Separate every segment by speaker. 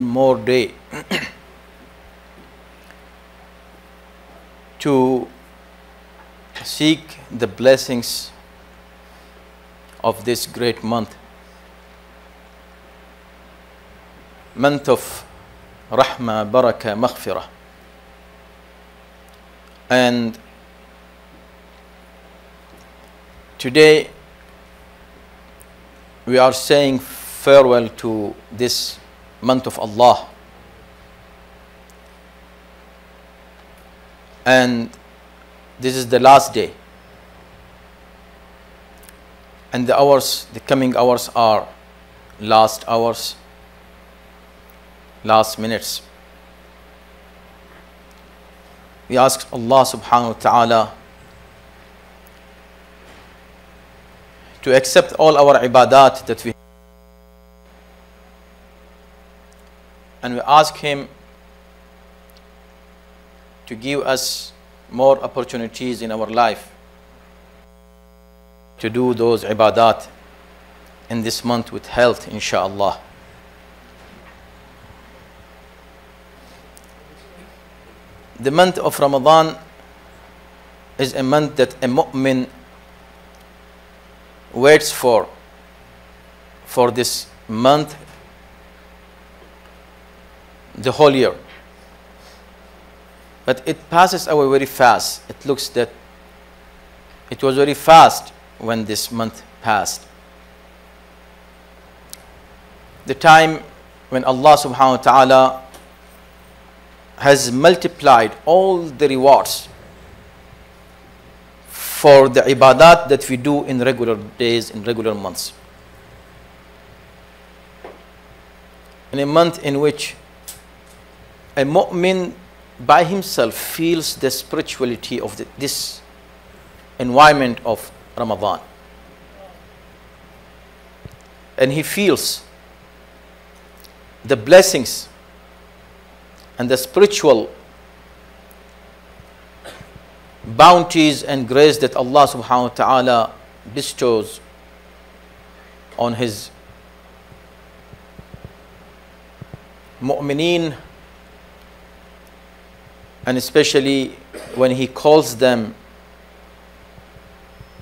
Speaker 1: more day to seek the blessings of this great month of Rahmah, Barakah, Maghfirah. And today we are saying farewell to this month of Allah, and this is the last day, and the hours, the coming hours are last hours, last minutes. We ask Allah subhanahu wa ta'ala to accept all our ibadat that we, and we ask Him to give us more opportunities in our life to do those ibadat in this month with health, inshaAllah. The month of Ramadan is a month that a mu'min waits for this month the whole year, but it passes away very fast. It looks that it was very fast when this month passed. The time when Allah subhanahu wa ta'ala has multiplied all the rewards for the ibadat that we do in regular days, in regular months. In a month in which a mu'min by himself feels the spirituality of this environment of Ramadan, and he feels the blessings and the spiritual bounties and grace that Allah subhanahu wa ta'ala bestows on His mu'mineen, and especially when He calls them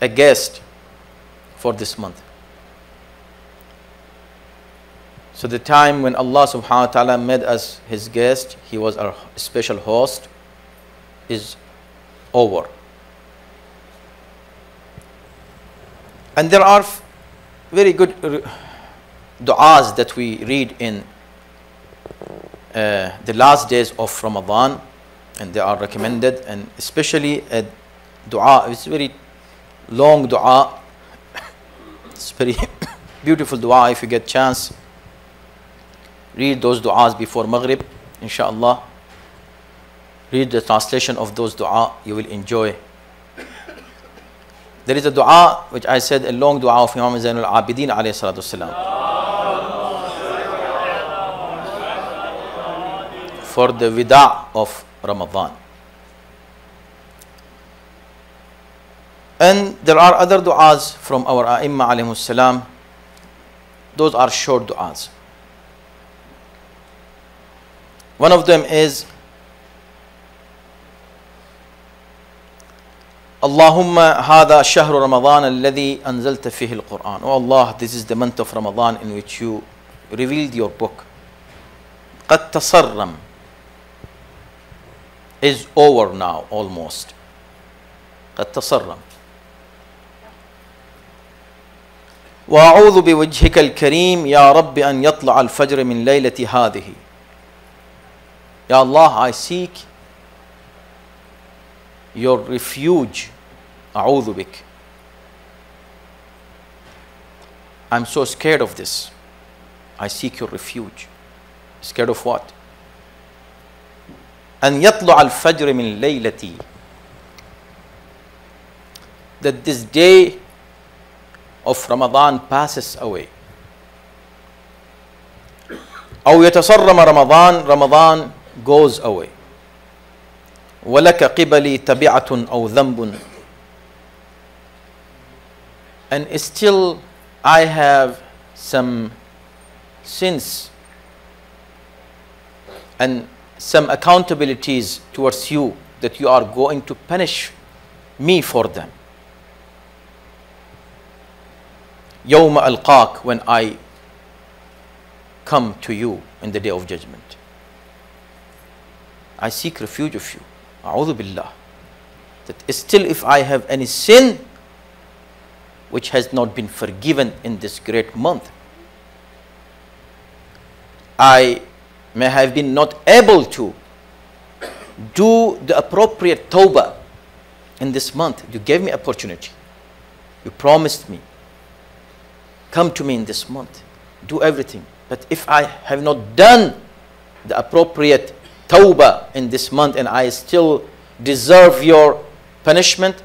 Speaker 1: a guest for this month. So the time when Allah subhanahu wa ta'ala made us His guest, He was our special host, is over. And there are very good du'as that we read in the last days of Ramadan, and they are recommended, and especially a du'a, it's very long du'a, it's very beautiful du'a. If you get chance, read those du'as before Maghrib, inshaAllah. Read the translation of those du'a, you will enjoy. There is a du'a which I said, a long du'a of Imam Zainul Abidin alayhi salatu wasalam, for the wida' of Ramadan. And there are other du'as from our A'imma alayhimus salam. Those are short du'as. One of them is Allahumma hadha shahru Ramadan alladhi anzalta fihi al-Quran. Oh Allah, this is the month of Ramadan in which you revealed your book. Qad tasarram, is over now almost. Qad tasarram. Wa a'udhu bi wajhika al-kareem ya Rabbi an yatla' al-fajr min laylati hadhihi. Ya Allah, I seek your refuge. A'udhu bik. I'm so scared of this. I seek your refuge. Scared of what? An yatla' al-fajr min laylati. That this day of Ramadan passes away. أو يتسرم رمضان, Ramadan goes away. وَلَكَ قِبَلِي تَبِعَةٌ أَوْ ذَنْبٌ. And still I have some sins and some accountabilities towards you that you are going to punish me for them. يوم ألقاك, when I come to you in the day of judgment. I seek refuge of you. أعوذ بالله. That still if I have any sin which has not been forgiven in this great month, I may have been not able to do the appropriate tawbah in this month. You gave me opportunity. You promised me. Come to me in this month. Do everything. But if I have not done the appropriate tawbah in this month and I still deserve your punishment,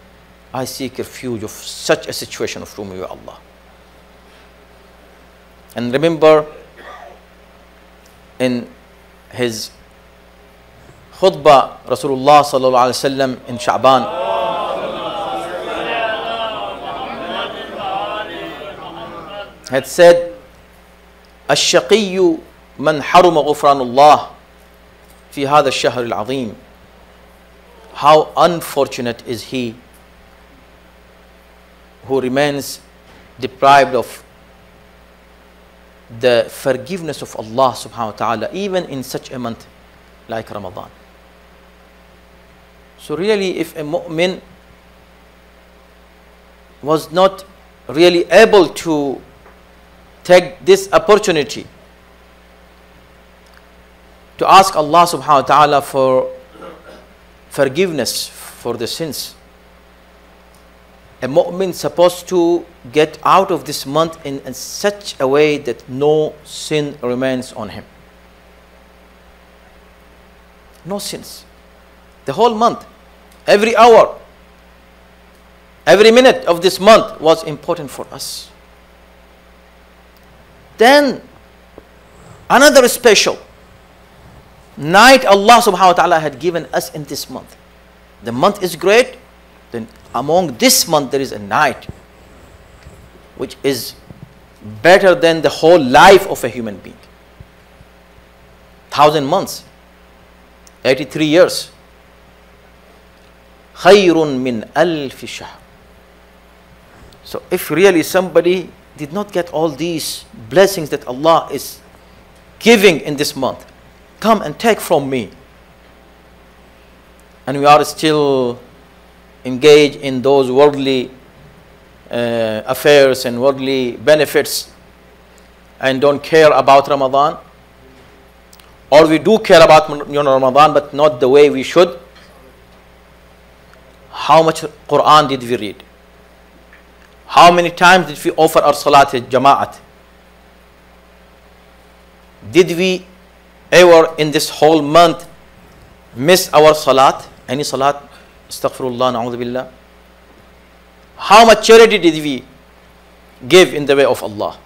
Speaker 1: I seek refuge of such a situation from you, Allah. And remember, in his khutbah, Rasulullah sallallahu alaihi wasallam in Sha'ban, had said, الشقي من حرم غفران الله في هذا الشهر العظيم. How unfortunate is he who remains deprived of the forgiveness of Allah subhanahu wa ta'ala even in such a month like Ramadan. So really, if a mu'min was not really able to take this opportunity to ask Allah subhanahu wa ta'ala for forgiveness for the sins, a mu'min is supposed to get out of this month in such a way that no sin remains on him. No sins. The whole month, every hour, every minute of this month was important for us. Then another special night Allah subhanahu wa ta'ala had given us in this month. The month is great. Then among this month there is a night which is better than the whole life of a human being. 1,000 months, 83 years. خَيْرٌ مِّنْ أَلْفِ شَهْرٍ. So if really somebody did not get all these blessings that Allah is giving in this month, come and take from me. And we are still engaged in those worldly affairs and worldly benefits and don't care about Ramadan. Or we do care about Ramadan but not the way we should. How much Quran did we read? How many times did we offer our salat jama'at? Did we ever in this whole month miss our salat? Any salat? Astaghfirullah, na'udhu billah. How much charity did we give in the way of Allah?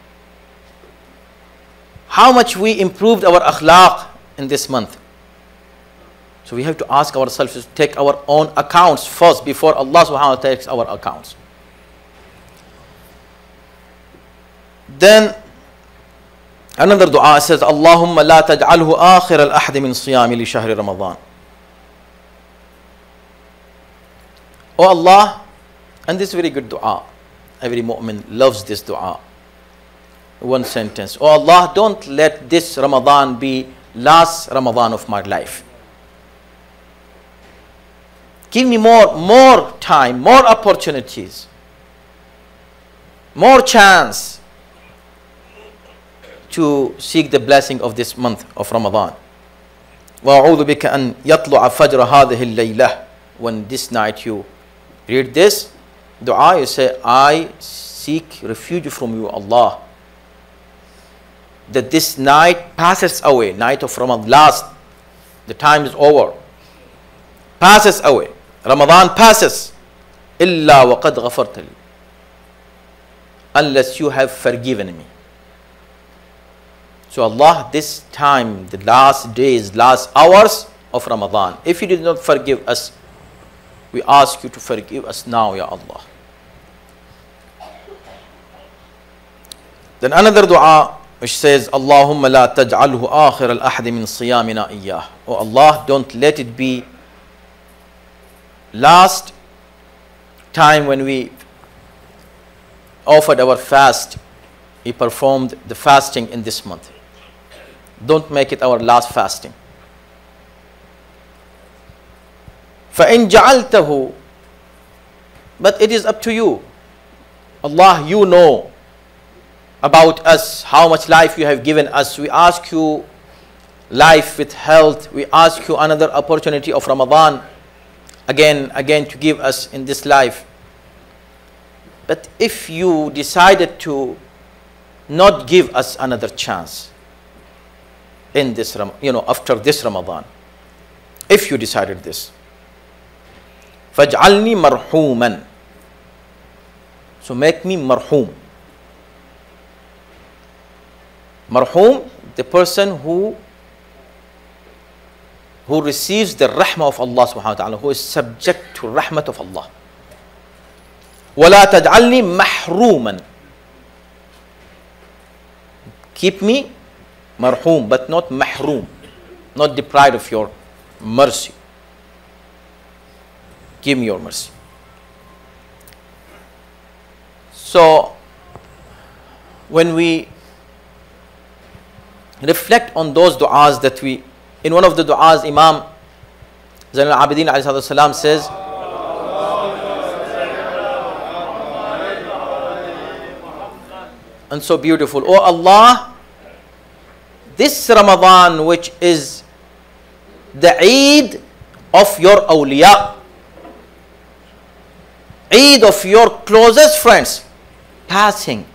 Speaker 1: How much we improved our akhlaq in this month? So we have to ask ourselves to take our own accounts first before Allah subhanahu wa ta'ala takes our accounts. Then another dua says, Allahumma la taj'alhu akhir al-ahd min siyami li shahri Ramadan. Oh Allah, and this is very good dua. Every mu'min loves this dua. One sentence. Oh Allah, don't let this Ramadan be last Ramadan of my life. Give me more time, more opportunities, more chance to seek the blessing of this month of Ramadan. وَأَعُوذُ بِكَ أَنْ يَطْلُعَ فَجْرَ هَذِهِ اللَّيْلَةِ. When this night you read this dua, you say, I seek refuge from you, Allah, that this night passes away, night of Ramadan, last, the time is over, passes away, Ramadan passes, إِلَّا وَقَدْ غَفَرْتَ لِي, unless you have forgiven me. So Allah, this time, the last days, last hours of Ramadan, if you did not forgive us, we ask you to forgive us now, Ya Allah. Then another dua which says, Allahumma la taj'alhu akhir al-ahdi min siyamina iyyah. Oh Allah, don't let it be last time when we offered our fast, we performed the fasting in this month. Don't make it our last fasting. فَإِن جَعَلْتَهُ, but it is up to you. Allah, you know about us, how much life you have given us. We ask you life with health. We ask you another opportunity of Ramadan again to give us in this life. But if you decided to not give us another chance in this, after this Ramadan, if you decided this, فَاجْعَلْنِي مَرْحُومًا, so make me marhum. Marhum, the person who receives the rahmah of Allah subhanahu wa ta'ala, who is subject to rahmat of Allah. وَلَا تَجْعَلْنِي مَحْرُومًا, keep me marhum, but not mahroom, not deprived of your mercy. Give me your mercy. So, when we reflect on those du'as that we, in one of the du'as, Imam Zain al-Abidin alayhi salam says, and so beautiful, oh Allah, this Ramadan, which is the Eid of your awliya, Eid of your closest friends, passing.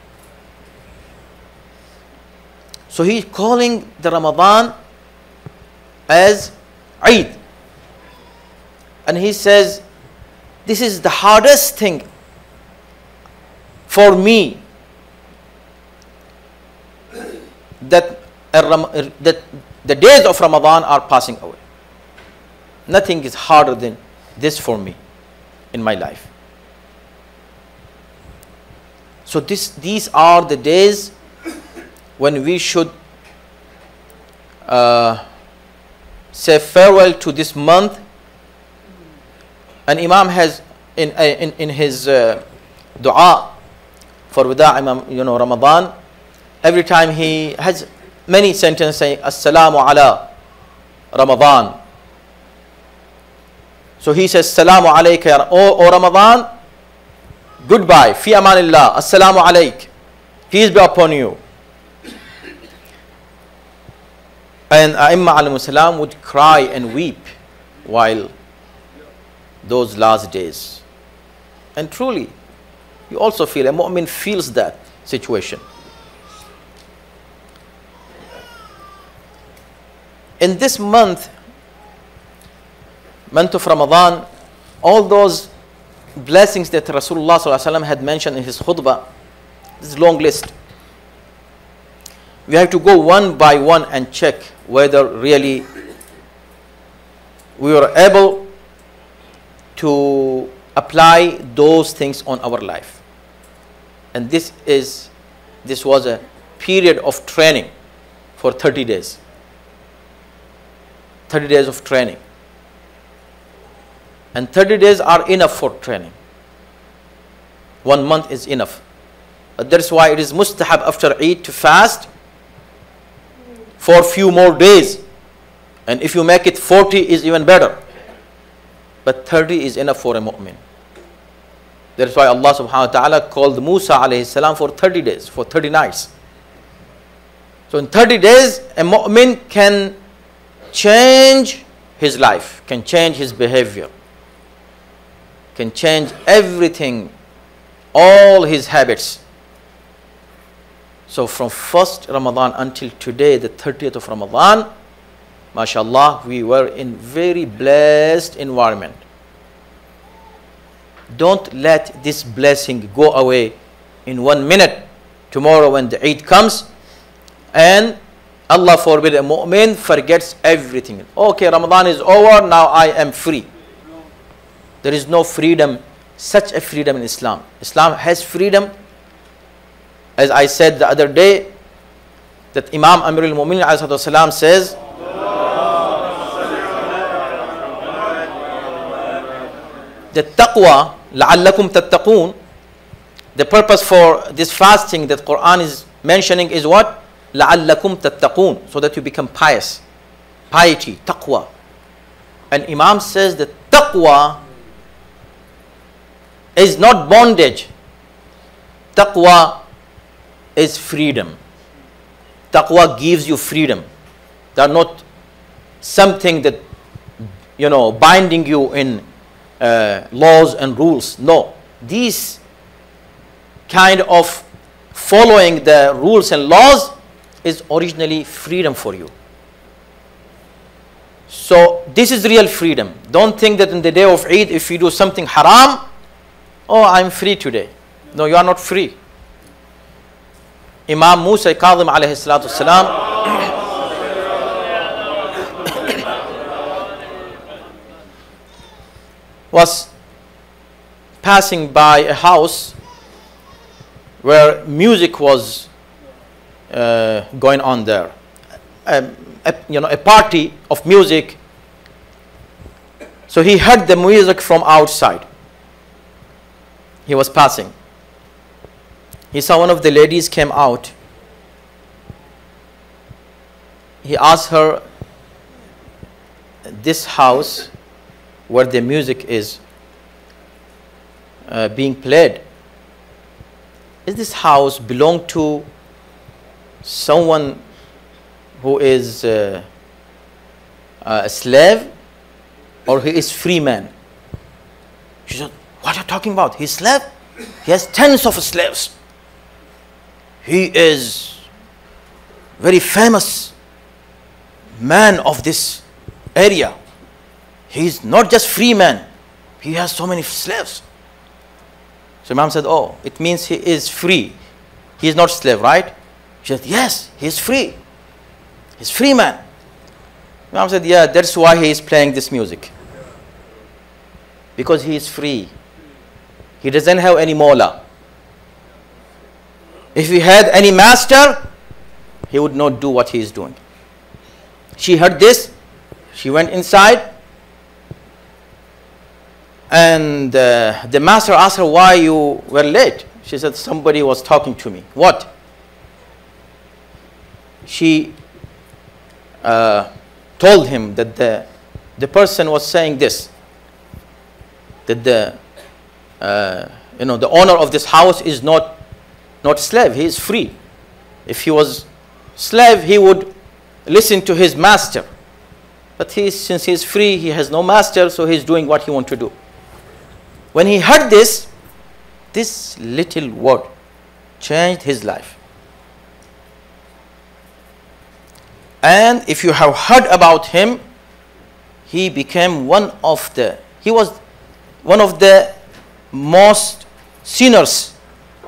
Speaker 1: So he's calling the Ramadan as Eid. And he says, this is the hardest thing for me, that the days of Ramadan are passing away. Nothing is harder than this for me in my life. So these are the days when we should say farewell to this month. And Imam has in his dua for Wida' Ramadan, every time he has many sentences saying Assalamu ala Ramadan. So he says Assalamu alayka, O Ramadan, goodbye, fi amanillah, assalamu alayk, peace be upon you. And A'imma alayhi salam would cry and weep while those last days. And truly, you also feel, a mu'min feels that situation. In this month of Ramadan, all those blessings that Rasulullah ﷺ had mentioned in his khutbah, this is a long list. We have to go one by one and check whether really we are able to apply those things on our life. And this was a period of training for 30 days. 30 days of training. And 30 days are enough for training. 1 month is enough. But that's why it is mustahab after Eid to fast for a few more days. And if you make it 40 is even better. But 30 is enough for a mu'min. That's why Allah subhanahu wa ta'ala called Musa alayhi salam for 30 days, for 30 nights. So in 30 days, a mu'min can change his life, can change his behavior, can change everything, all his habits. So from first Ramadan until today, the 30th of Ramadan, mashallah, we were in very blessed environment. Don't let this blessing go away in 1 minute. Tomorrow when the Eid comes, and Allah forbid, a mu'min forgets everything. Okay, Ramadan is over, now I am free. There is no freedom, such a freedom in Islam. Islam has freedom. As I said the other day, that Imam Amir al-Mu'minin alayhi salatu says, the taqwa, لَعَلَّكُمْ تَتَّقُونَ, the purpose for this fasting that Quran is mentioning is what? لَعَلَّكُمْ تَتَّقُونَ, so that you become pious. Piety, taqwa. And Imam says that taqwa is not bondage. Taqwa is freedom. Taqwa gives you freedom. They are not something that, binding you in laws and rules. No. These kind of following the rules and laws is originally freedom for you. So this is real freedom. Don't think that in the day of Eid, if you do something haram, oh, I'm free today. No, you are not free. Imam Musa Kadhim alayhi salatu salam was passing by a house where music was going on there. A party of music. So he heard the music from outside. He was passing. He saw one of the ladies came out. He asked her, this house where the music is being played, is this house belong to someone who is a slave, or he is free man? She said, what are you talking about? He's slave? He has tens of slaves. He is very famous man of this area. He is not just free man. He has so many slaves. So Imam said, oh, it means he is free. He is not slave, right? She said, yes, he is free. He's free man. Imam said, yeah, that's why he is playing this music. Because he is free. He doesn't have any Maula. If he had any master, he would not do what he is doing. She heard this. She went inside. And the master asked her, why you were late? She said, somebody was talking to me. What? She told him that the person was saying this, that the owner of this house is not slave, he is free. If he was slave, he would listen to his master. But since he is free, he has no master, so he is doing what he wants to do. When he heard this little word changed his life. And if you have heard about him, he became he was one of the most sinners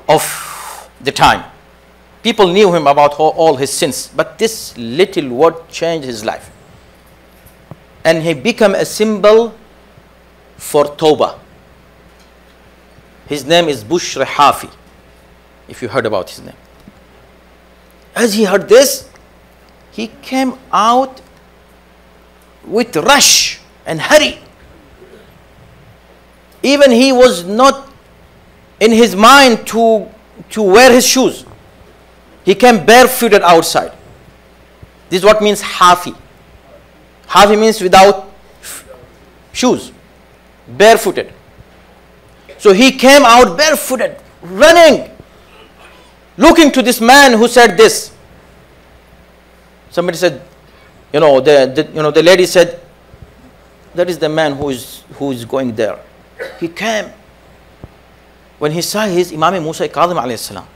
Speaker 1: of the time. People knew him about all his sins, but this little word changed his life. And he became a symbol for Tawbah. His name is Bushr Hafi, if you heard about his name. As he heard this, he came out with rush and hurry. Even he was not in his mind to wear his shoes. He came barefooted outside. This is what means Hafi. Hafi means without shoes, barefooted. So he came out barefooted, running, looking to this man who said this. Somebody said, the lady said, that is the man who is going there. He came. When he saw his Imam Musa Kadhim alayhi salam,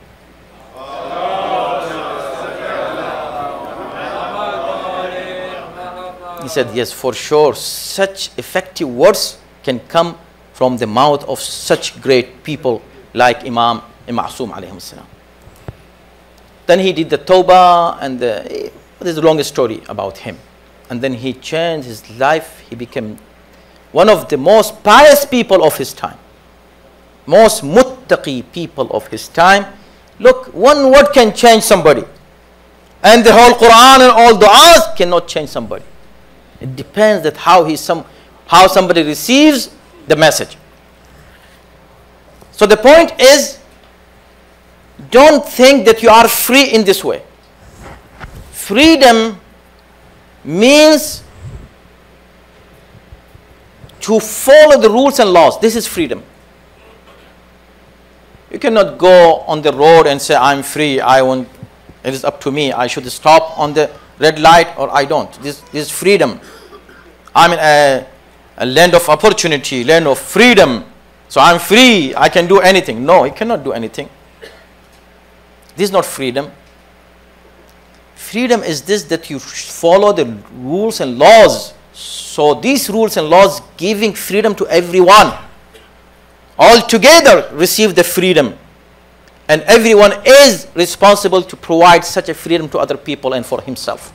Speaker 1: he said, yes, for sure, such effective words can come from the mouth of such great people like Imam Ma'soom alayhi salam. Then he did the Tawbah, and there's a long story about him. And then he changed his life. He became one of the most pious people of his time. Most muttaqi people of his time. Look, one word can change somebody. and the whole Quran and all du'as cannot change somebody. It depends that how somebody receives the message. So the point is, don't think that you are free in this way. Freedom means to follow the rules and laws. This is freedom. You cannot go on the road and say, I'm free, it is up to me, I should stop on the red light or I don't. This is freedom. I'm in a land of opportunity, land of freedom. So I'm free, I can do anything. No, you cannot do anything. This is not freedom. Freedom is this, that you follow the rules and laws. So these rules and laws giving freedom to everyone. All together receive the freedom. And everyone is responsible to provide such a freedom to other people and for himself.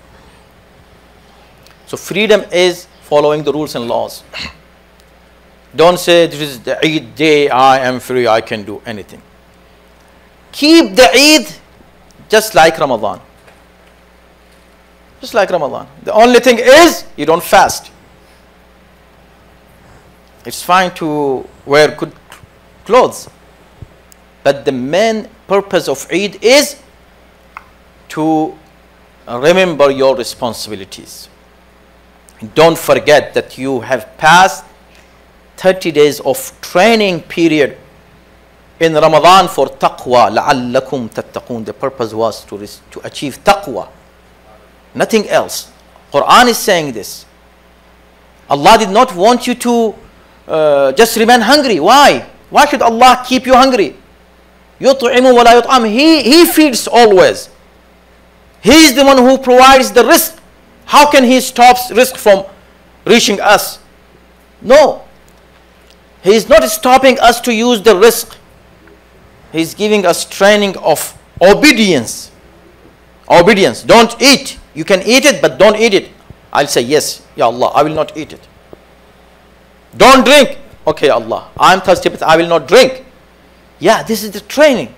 Speaker 1: So freedom is following the rules and laws. Don't say, this is the Eid day, I am free, I can do anything. Keep the Eid just like Ramadan. Just like Ramadan. The only thing is, you don't fast. It's fine to wear good clothes. But the main purpose of Eid is to remember your responsibilities. Don't forget that you have passed 30 days of training period in Ramadan for taqwa. لَعَلَّكُمْ تَتَّقُونَ. The purpose was to achieve taqwa. Nothing else. Quran is saying this. Allah did not want you to just remain hungry. Why? Why should Allah keep you hungry? يُطْعِمُ وَلَا يُطْعَمُ. He feeds always. He is the one who provides the rizq. How can He stop rizq from reaching us? No. He is not stopping us to use the rizq. He is giving us training of obedience. Obedience. Don't eat. You can eat it, but don't eat it. I'll say, yes, Ya Allah, I will not eat it. Don't drink. Okay, Allah, I'm thirsty, but I will not drink. Yeah, this is the training.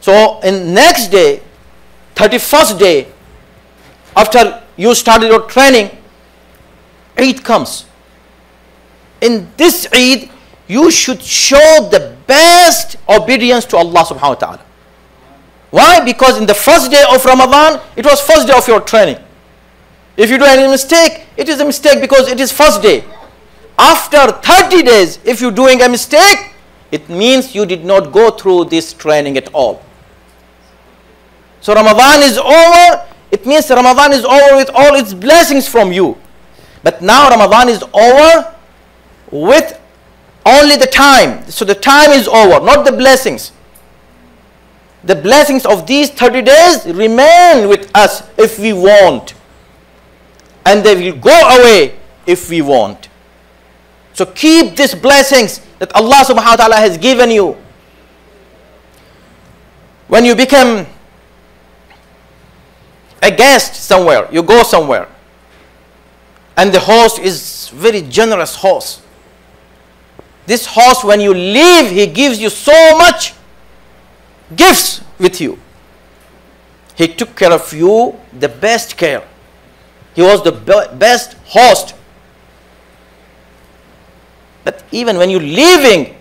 Speaker 1: So, in next day, 31st day, after you started your training, Eid comes. In this Eid, you should show the best obedience to Allah subhanahu wa ta'ala. Why? Because in the first day of Ramadan, it was first day of your training. If you do any mistake, it is a mistake because it is first day. After 30 days, if you're doing a mistake, it means you did not go through this training at all. So Ramadan is over. It means Ramadan is over with all its blessings from you. But now Ramadan is over with only the time. So the time is over, not the blessings. The blessings of these 30 days remain with us if we want. And they will go away if we want. So keep these blessings that Allah subhanahu wa ta'ala has given you. When you become a guest somewhere, you go somewhere, and the host is very generous host. This host, when you leave, he gives you so much gifts with you. He took care of you, the best care. He was the best host. But even when you're leaving,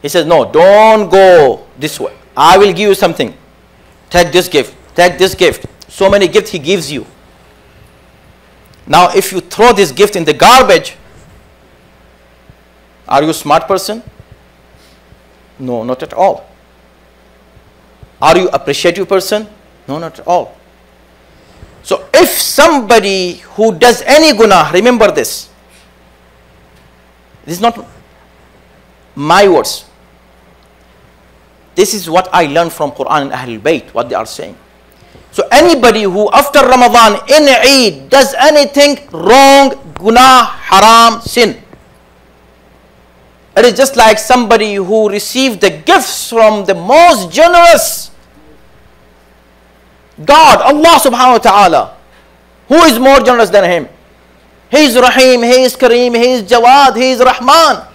Speaker 1: he says, no, don't go this way. I will give you something. Take this gift. Take this gift. So many gifts he gives you. Now, if you throw this gift in the garbage, are you a smart person? No, not at all. Are you an appreciative person? No, not at all. So if somebody who does any guna, remember this. This is not my words. This is what I learned from Quran and Ahlul Bayt, what they are saying. So anybody who after Ramadan in Eid does anything wrong, guna, haram, sin, it is just like somebody who received the gifts from the most generous God, Allah subhanahu wa ta'ala. Who is more generous than him? He is Rahim, he is Kareem, he is Jawad, he is Rahman.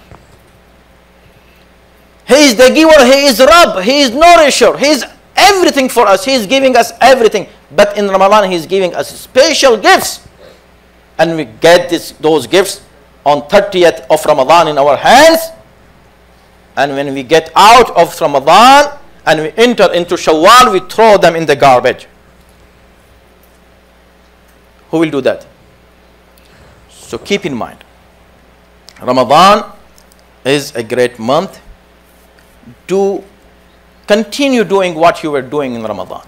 Speaker 1: He is the giver, he is Rabb, he is nourisher, he is everything for us. He is giving us everything. But in Ramadan, He is giving us special gifts. And we get those gifts on 30th of Ramadan in our hands. And when we get out of Ramadan and we enter into Shawwal, we throw them in the garbage. Who will do that? So keep in mind, Ramadan is a great month. Do continue doing what you were doing in Ramadan.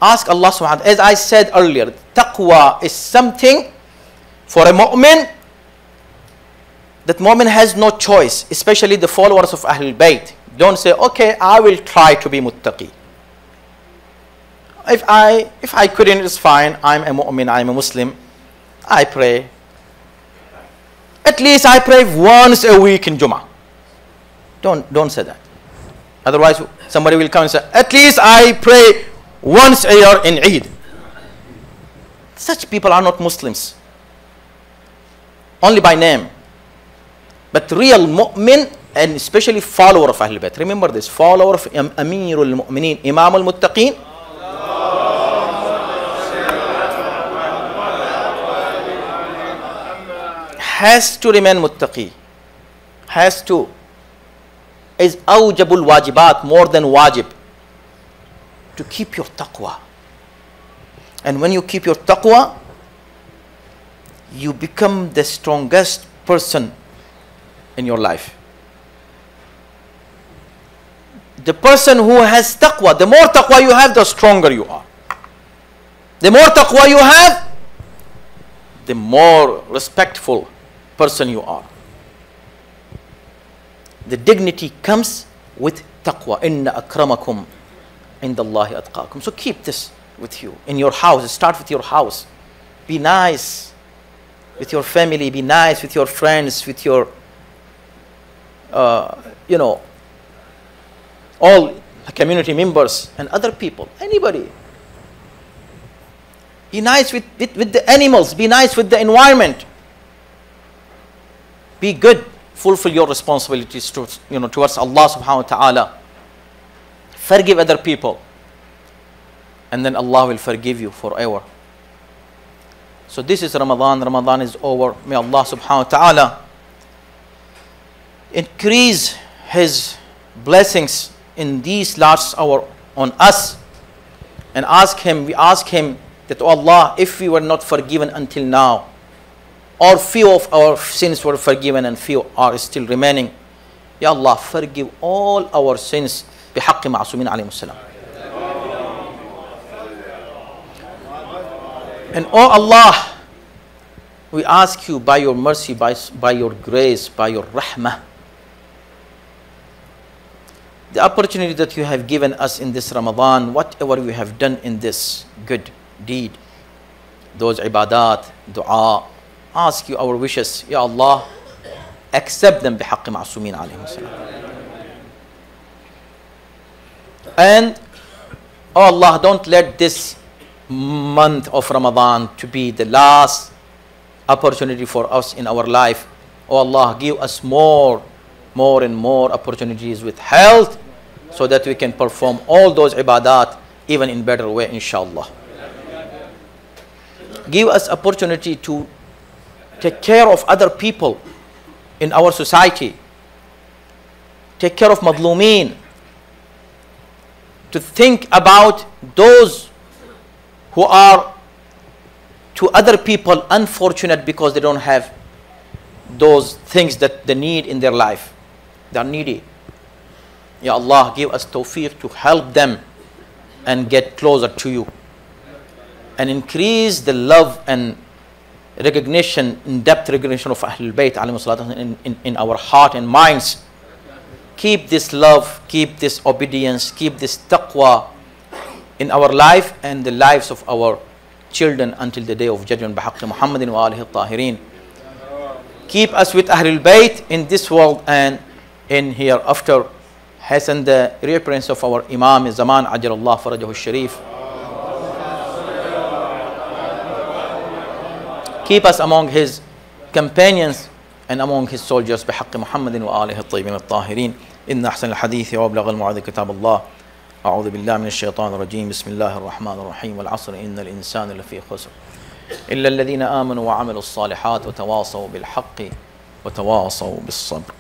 Speaker 1: Ask Allah subhanahu wa ta'ala. As I said earlier, taqwa is something for a mu'min. That mu'min has no choice, especially the followers of Ahlul Bayt. Don't say, okay, I will try to be muttaqi. If I couldn't, it's fine. I'm a mu'min, I'm a Muslim. I pray. At least I pray once a week in Juma. Don't say that. Otherwise, somebody will come and say, at least I pray once a year in Eid. Such people are not Muslims. Only by name. But real mu'min, and especially follower of Ahlul Bayt. Remember this, follower of Amirul Mu'mineen, Imam al-Muttaqeen. Has to remain muttaqi. Has to. Is awjabul wajibat, more than wajib. To keep your taqwa. And when you keep your taqwa, you become the strongest person in your life. The person who has taqwa, the more taqwa you have, the stronger you are. The more taqwa you have, the more respectful person you are. The dignity comes with taqwa. Inna akramakum indallahi atqakum. So keep this with you in your house. Start with your house. Be nice with your family. Be nice with your friends, with your all community members and other people, anybody. Be nice with the animals. Be nice with the environment. Be good. Fulfill your responsibilities towards Allah subhanahu wa ta'ala. Forgive other people. And then Allah will forgive you forever. So this is Ramadan. Ramadan is over. May Allah subhanahu wa ta'ala increase His blessings in these last hour on us. And we ask Him that, oh Allah, if we were not forgiven until now, or few of our sins were forgiven and few are still remaining, Ya Allah, forgive all our sins بحق معصومين عليهم السلام. And oh Allah, we ask you by your mercy, by your grace, by your rahmah, the opportunity that you have given us in this Ramadan, whatever we have done in this good deed, those ibadat, dua, ask you our wishes, Ya Allah, accept them بحق معصومين عليهم السلام. And oh Allah, don't let this month of Ramadan to be the last opportunity for us in our life. Oh Allah, give us more and more opportunities with health, so that we can perform all those ibadat even in better way, inshallah. Give us opportunity to take care of other people in our society. Take care of madlumeen. To think about those who are to other people unfortunate because they don't have those things that they need in their life. They are needy. Ya Allah, give us tawfiq to help them and get closer to you. And increase the love and recognition, in-depth recognition of Ahlul Bayt in our heart and minds. Keep this love, keep this obedience, keep this taqwa in our life and the lives of our children until the day of judgment. بحق محمد وآله الطاهرين. Keep us with Ahlul Bayt in this world and in hereafter. Hasten the reappearance of our Imam Zaman Ajalallah Farajahu Sharif. Keep us among his companions and among his soldiers. بحق محمد وآله الطيبين الطاهرين. إن أحسن الحديث وأبلغ الموعظة كتاب الله أعوذ بالله من الشيطان الرجيم بسم الله الرحمن الرحيم والعصر إن الإنسان لفي خسر إلا الذين آمنوا وعملوا الصالحات وتواصوا بالحق وتواصوا بالصبر.